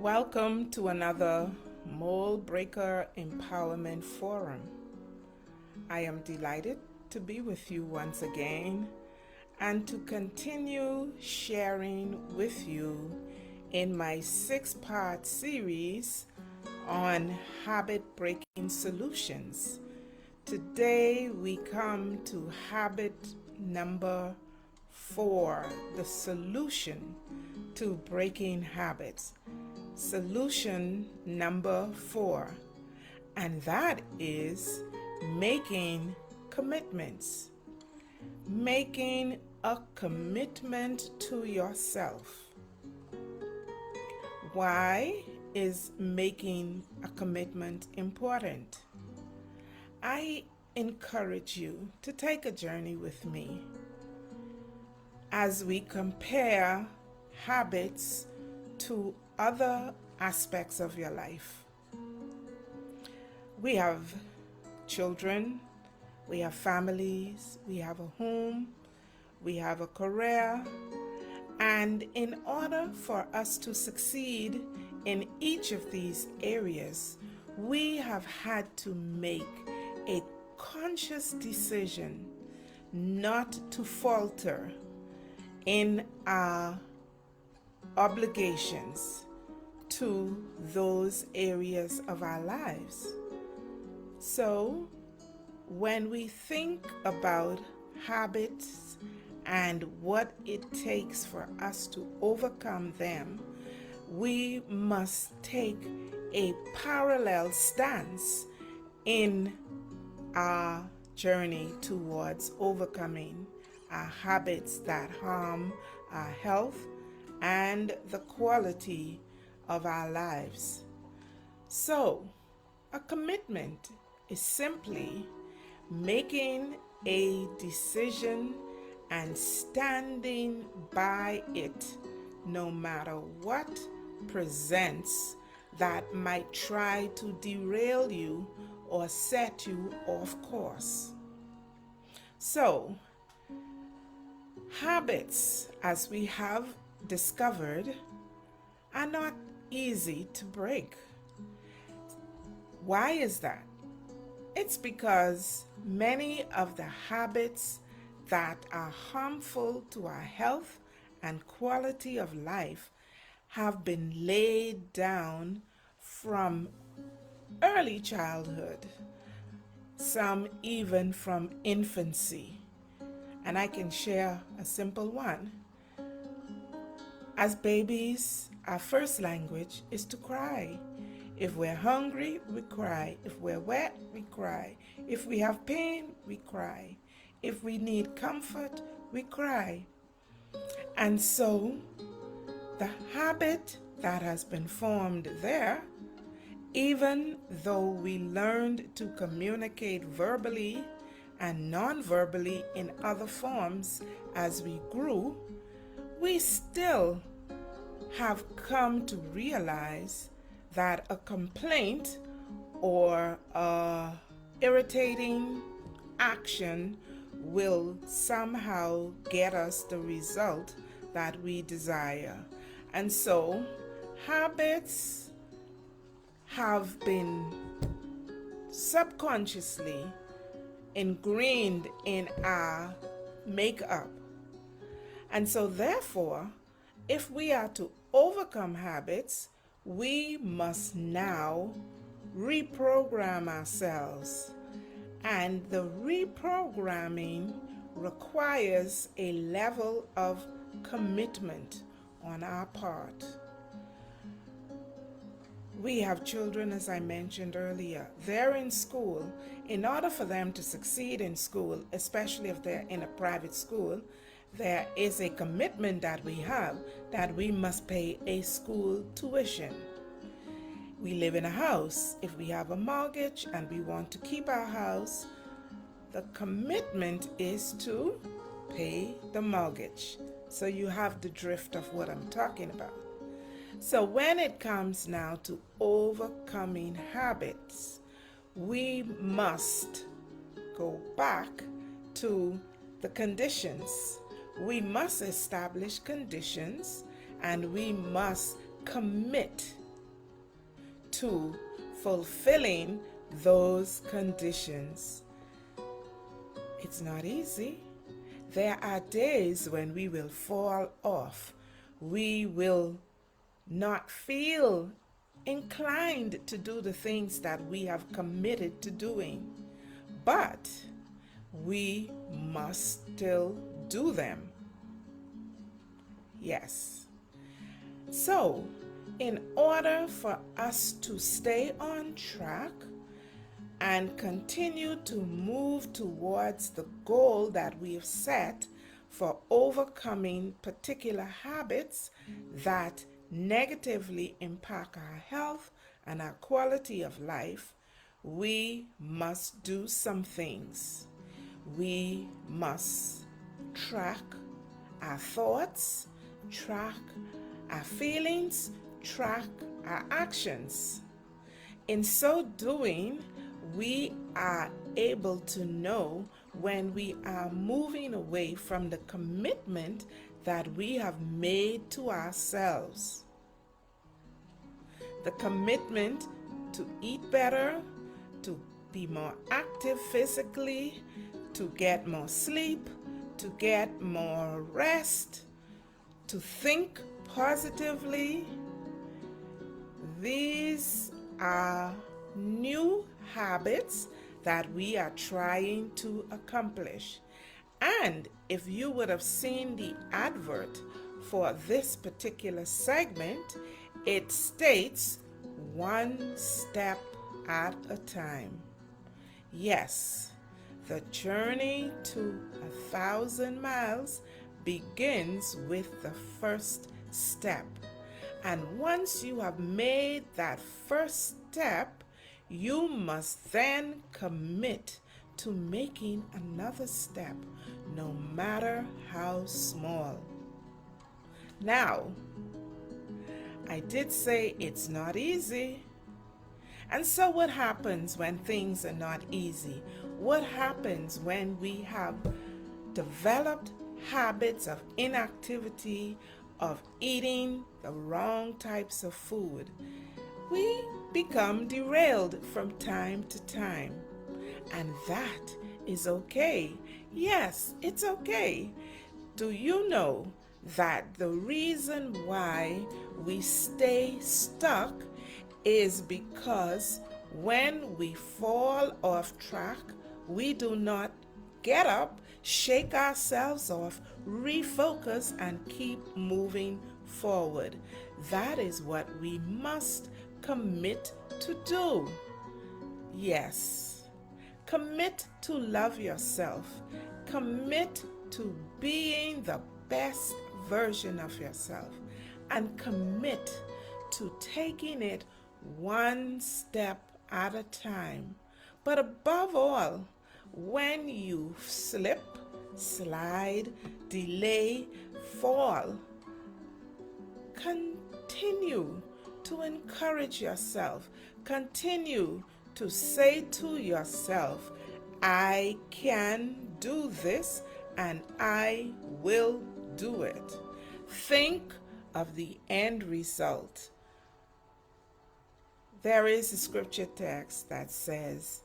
Welcome to another Mould Breaker Empowerment Forum. I am delighted to be with you once again and to continue sharing with you in my 6-part series on habit breaking solutions. Today we come to habit number 4, the solution to breaking habits. Solution number 4, and that is making commitments. Making a commitment to yourself. Why is making a commitment important? I encourage you to take a journey with me as we compare habits to other aspects of your life. We have children, we have families, we have a home, we have a career, and in order for us to succeed in each of these areas, we have had to make a conscious decision not to falter in our obligations to those areas of our lives. So, when we think about habits and what it takes for us to overcome them, we must take a parallel stance in our journey towards overcoming our habits that harm our health and the quality of our lives. So, a commitment is simply making a decision and standing by it no matter what presents that might try to derail you or set you off course. So, habits, as we have discovered, are not easy to break. Why is that? It's because many of the habits that are harmful to our health and quality of life have been laid down from early childhood, some even from infancy. And I can share a simple one. As babies, our first language is to cry. If we're hungry, we cry. If we're wet, we cry. If we have pain, we cry. If we need comfort, we cry. And so, the habit that has been formed there, even though we learned to communicate verbally and non-verbally in other forms as we grew, we still have come to realize that a complaint or a irritating action will somehow get us the result that we desire. And so, habits have been subconsciously ingrained in our makeup. And so therefore, if we are to overcome habits, we must now reprogram ourselves. And the reprogramming requires a level of commitment on our part. We have children, as I mentioned earlier. They're in school. In order for them to succeed in school, especially if they're in a private school, there is a commitment that we have that we must pay a school tuition. We live in a house. If we have a mortgage and we want to keep our house, the commitment is to pay the mortgage. So you have the drift of what I'm talking about. So when it comes now to overcoming habits, we must go back to the conditions. We must establish conditions and we must commit to fulfilling those conditions. It's not easy. There are days when we will fall off. We will not feel inclined to do the things that we have committed to doing, but we must still do them. Yes. So, in order for us to stay on track and continue to move towards the goal that we've set for overcoming particular habits that negatively impact our health and our quality of life, we must do some things. We must track our thoughts, track our feelings, track our actions. In so doing, we are able to know when we are moving away from the commitment that we have made to ourselves. The commitment to eat better, to be more active physically, to get more sleep, to get more rest, to think positively. These are new habits that we are trying to accomplish. And if you would have seen the advert for this particular segment, it states one step at a time. Yes, the journey to 1,000 miles begins with the first step. And once you have made that first step, you must then commit to making another step, no matter how small. Now, I did say it's not easy. And so what happens when things are not easy? What happens when we have developed habits of inactivity, of eating the wrong types of food? We become derailed from time to time. And that is okay. Yes, it's okay. Do you know that the reason why we stay stuck is because when we fall off track, we do not get up, shake ourselves off, refocus, and keep moving forward. That is what we must commit to do. Yes, commit to love yourself. Commit to being the best version of yourself, and commit to taking it one step at a time. But above all, when you slip, slide, delay, fall, continue to encourage yourself. Continue to say to yourself, I can do this and I will do it. Think of the end result. There is a scripture text that says,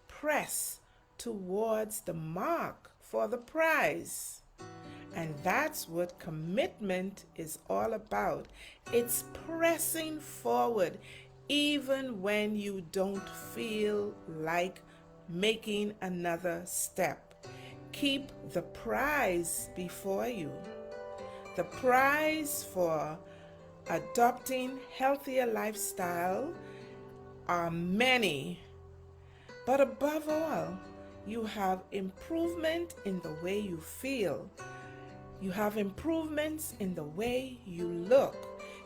press towards the mark for the prize. And that's what commitment is all about. It's pressing forward even when you don't feel like making another step. Keep the prize before you. The prize for adopting healthier lifestyle are many, but above all, you have improvement in the way you feel. You have improvements in the way you look.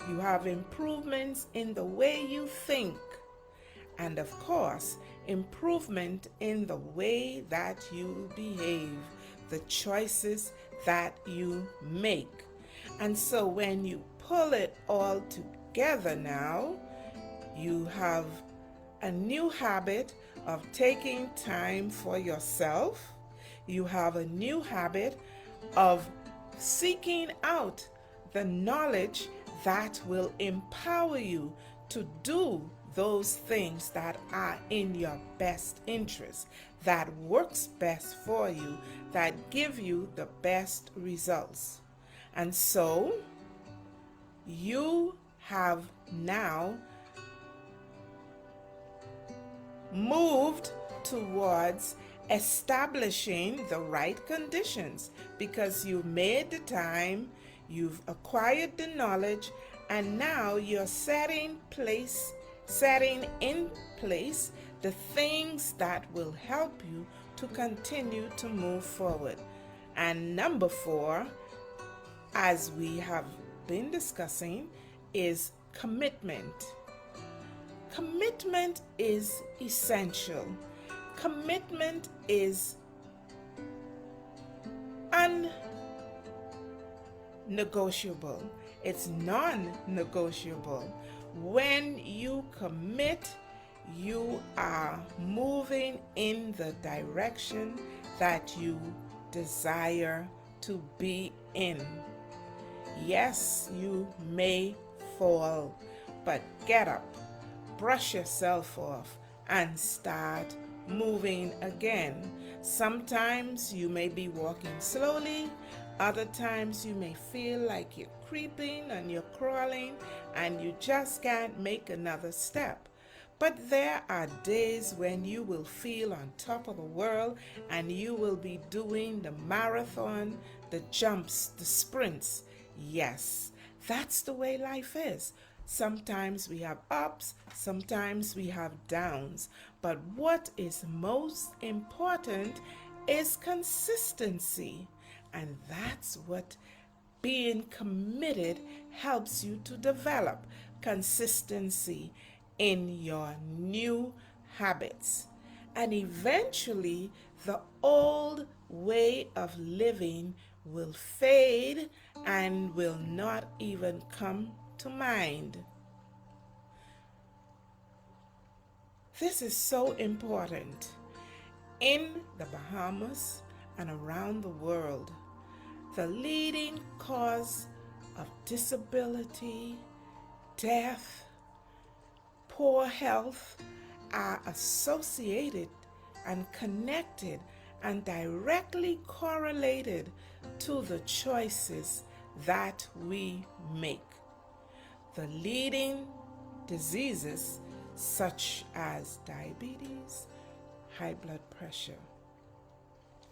You have improvements in the way you think. And of course, improvement in the way that you behave, the choices that you make. And so when you pull it all together now, you have a new habit of taking time for yourself. You have a new habit of seeking out the knowledge that will empower you to do those things that are in your best interest, that works best for you, that give you the best results. And so you have now moved towards establishing the right conditions, because you made the time, you've acquired the knowledge, and now you're setting in place the things that will help you to continue to move forward. And number 4, as we have been discussing, is commitment. Commitment is essential. Commitment is unnegotiable. It's non-negotiable. When you commit, you are moving in the direction that you desire to be in. Yes, you may fall, but get up, brush yourself off, and start moving again. Sometimes you may be walking slowly, other times you may feel like you're creeping and you're crawling and you just can't make another step. But there are days when you will feel on top of the world and you will be doing the marathon, the jumps, the sprints. Yes, that's the way life is. Sometimes we have ups, sometimes we have downs. But what is most important is consistency. And that's what being committed helps you to develop: consistency in your new habits. And eventually, the old way of living will fade and will not even come to mind. This is so important. In the Bahamas and around the world, the leading cause of disability, death, poor health are associated and connected and directly correlated to the choices that we make. The leading diseases such as diabetes, high blood pressure.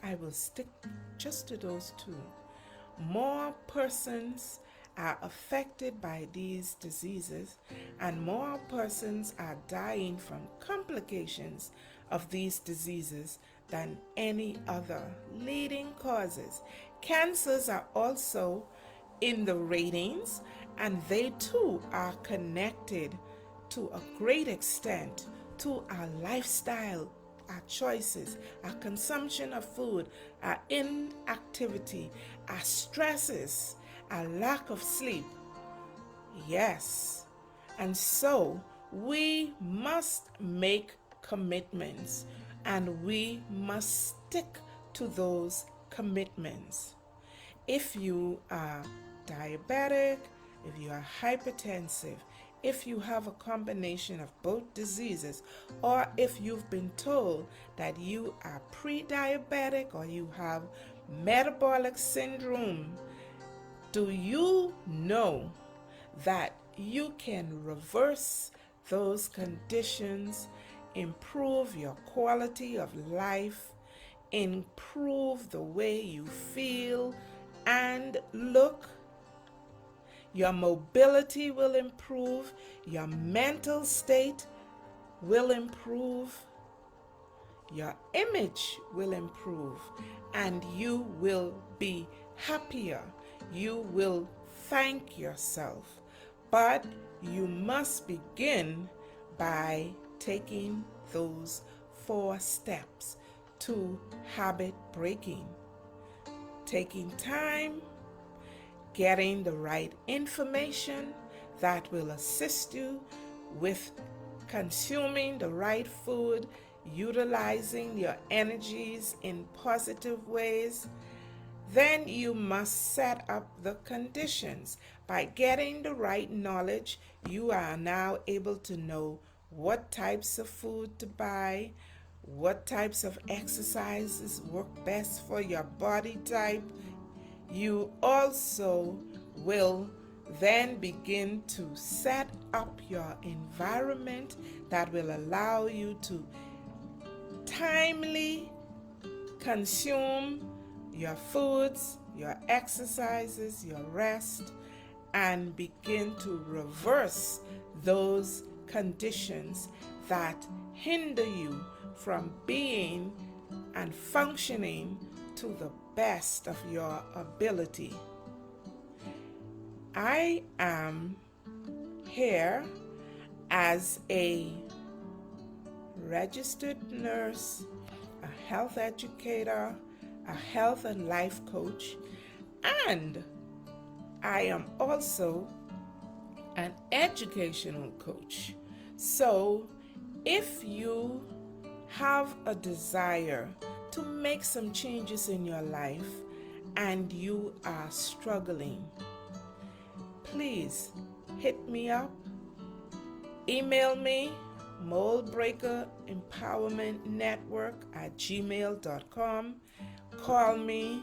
I will stick just to those 2. More persons are affected by these diseases, and more persons are dying from complications of these diseases than any other leading causes. Cancers are also in the ratings, and they too are connected to a great extent to our lifestyle, our choices, our consumption of food, our inactivity, our stresses, our lack of sleep. Yes, and so we must make commitments, and we must stick to those commitments. If you are diabetic, if you are hypertensive, if you have a combination of both diseases, or if you've been told that you are pre-diabetic or you have metabolic syndrome, do you know that you can reverse those conditions, improve your quality of life, improve the way you feel and look? Your mobility will improve, your mental state will improve, your image will improve, and you will be happier. You will thank yourself. But you must begin by taking those 4 steps to habit breaking. Taking time, getting the right information that will assist you with consuming the right food, utilizing your energies in positive ways, then you must set up the conditions. By getting the right knowledge, you are now able to know what types of food to buy, what types of exercises work best for your body type. You also will then begin to set up your environment that will allow you to timely consume your foods, your exercises, your rest, and begin to reverse those conditions that hinder you from being and functioning to the best of your ability. I am here as a registered nurse, a health educator, a health and life coach, and I am also an educational coach. So if you have a desire to make some changes in your life and you are struggling, please hit me up, email me, Mould Breaker Empowerment Network at gmail.com. Call me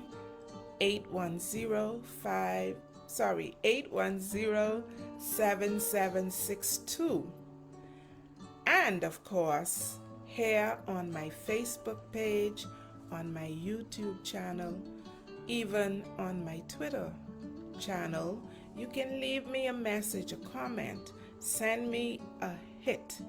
810-7762. And of course, here on my Facebook page, on my YouTube channel, even on my Twitter channel, you can leave me a message, a comment, send me a hit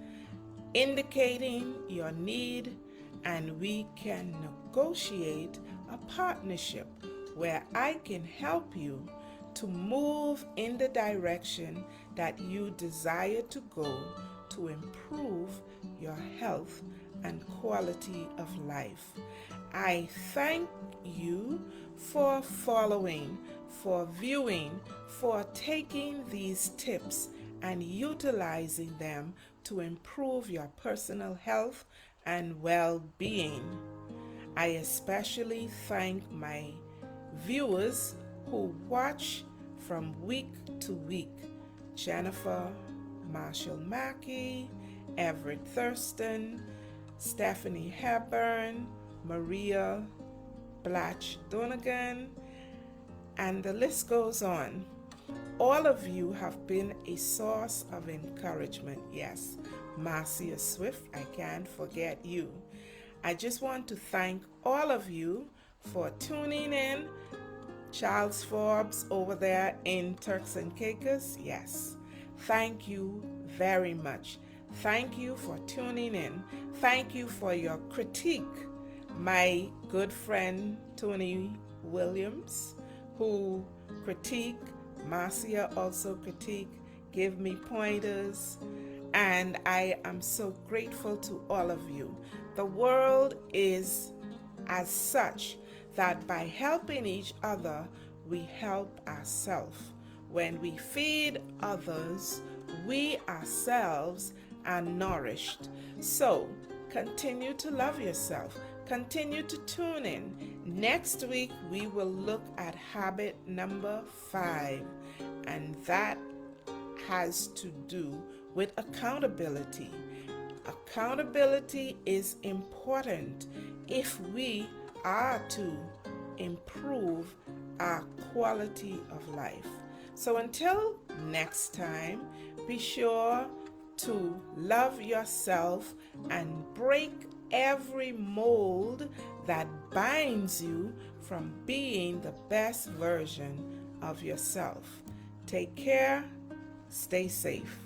indicating your need, and we can negotiate a partnership where I can help you to move in the direction that you desire to go to improve your health and quality of life. I thank you for following, for viewing, for taking these tips and utilizing them to improve your personal health and well-being. I especially thank my viewers who watch from week to week: Jennifer Marshall Mackey, Everett Thurston, Stephanie Hepburn, Maria Blatch Donegan, and the list goes on. All of you have been a source of encouragement. Yes, Marcia Swift, I can't forget you. I just want to thank all of you for tuning in. Charles Forbes over there in Turks and Caicos, yes. Thank you very much. Thank you for tuning in. Thank you for your critique. My good friend Tony Williams, who critique, Marcia also critique, give me pointers, and I am so grateful to all of you. The world is as such that by helping each other, we help ourselves. When we feed others, we ourselves are nourished. So continue to love yourself. Continue to tune in. Next week, we will look at habit number 5, and that has to do with accountability. Accountability is important if we are to improve our quality of life. So until next time, be sure to love yourself and break every mold that binds you from being the best version of yourself. Take care, stay safe.